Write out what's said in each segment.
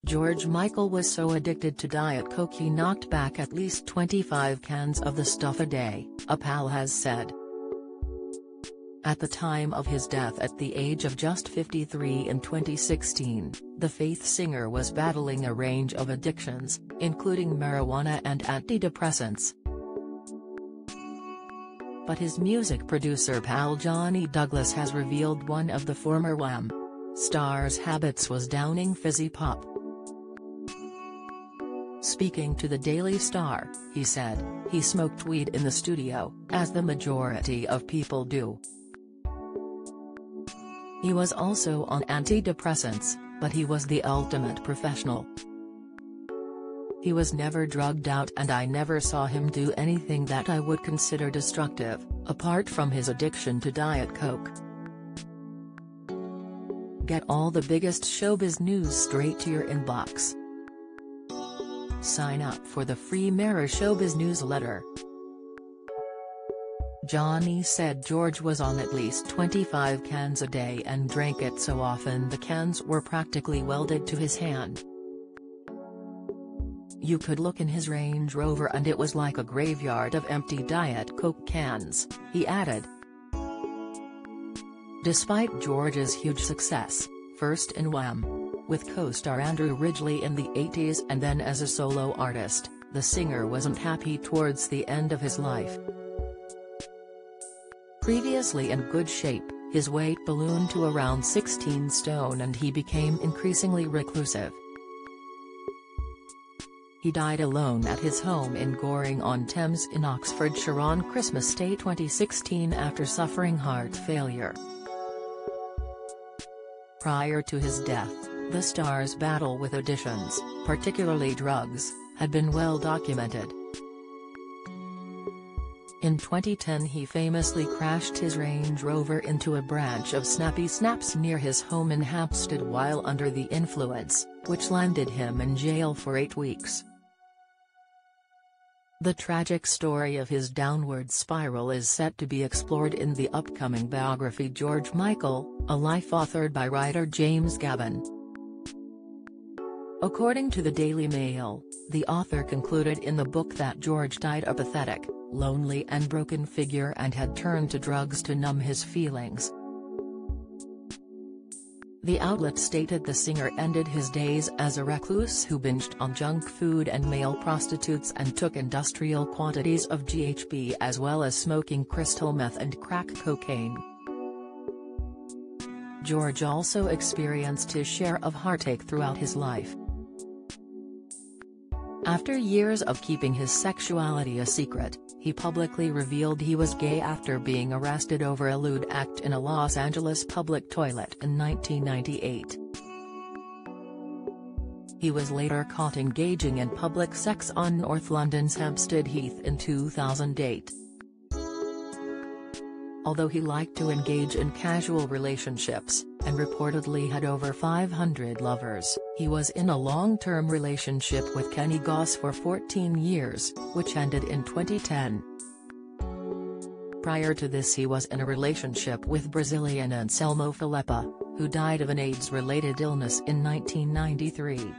George Michael was so addicted to Diet Coke he knocked back at least 25 cans of the stuff a day, a pal has said. At the time of his death at the age of just 53 in 2016, the Faith singer was battling a range of addictions, including marijuana and antidepressants. But his music producer pal Johnny Douglas has revealed one of the former Wham! Star's habits was downing fizzy pop. Speaking to the Daily Star, he said, he smoked weed in the studio, as the majority of people do. He was also on antidepressants, but he was the ultimate professional. He was never drugged out and I never saw him do anything that I would consider destructive, apart from his addiction to Diet Coke. Get all the biggest showbiz news straight to your inbox. Sign up for the free Mirror Showbiz newsletter. Johnny said George was on at least 25 cans a day and drank it so often the cans were practically welded to his hand. You could look in his Range Rover and it was like a graveyard of empty Diet Coke cans, he added. Despite George's huge success, first in Wham! With co-star Andrew Ridgeley in the 80s and then as a solo artist, the singer wasn't happy towards the end of his life. Previously in good shape, his weight ballooned to around 16 stone and he became increasingly reclusive. He died alone at his home in Goring-on-Thames in Oxfordshire on Christmas Day 2016 after suffering heart failure. Prior to his death, the star's battle with addictions, particularly drugs, had been well documented. In 2010 he famously crashed his Range Rover into a branch of Snappy Snaps near his home in Hampstead while under the influence, which landed him in jail for 8 weeks. The tragic story of his downward spiral is set to be explored in the upcoming biography George Michael, a life authored by writer James Gavin. According to the Daily Mail, the author concluded in the book that George died a pathetic, lonely and broken figure and had turned to drugs to numb his feelings. The outlet stated the singer ended his days as a recluse who binged on junk food and male prostitutes and took industrial quantities of GHB as well as smoking crystal meth and crack cocaine. George also experienced his share of heartache throughout his life. After years of keeping his sexuality a secret, he publicly revealed he was gay after being arrested over a lewd act in a Los Angeles public toilet in 1998. He was later caught engaging in public sex on North London's Hampstead Heath in 2008. Although he liked to engage in casual relationships, and reportedly had over 500 lovers, he was in a long-term relationship with Kenny Goss for 14 years, which ended in 2010. Prior to this he was in a relationship with Brazilian Anselmo Falepa, who died of an AIDS-related illness in 1993.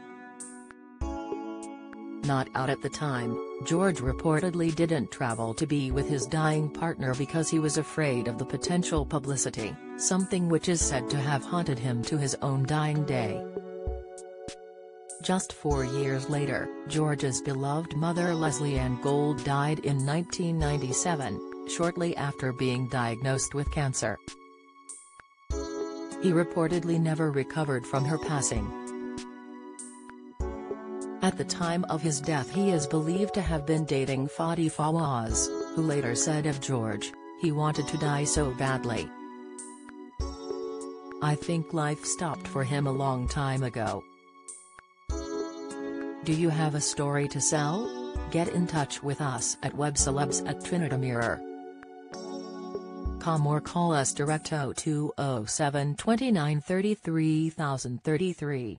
Not out at the time, George reportedly didn't travel to be with his dying partner because he was afraid of the potential publicity, something which is said to have haunted him to his own dying day. Just 4 years later, George's beloved mother Leslie Ann Gold died in 1997, shortly after being diagnosed with cancer. He reportedly never recovered from her passing. At the time of his death he is believed to have been dating Fadi Fawaz, who later said of George, he wanted to die so badly. I think life stopped for him a long time ago. Do you have a story to sell? Get in touch with us at webcelebs@trinitymirror.com or call us direct 0207 29 33 033.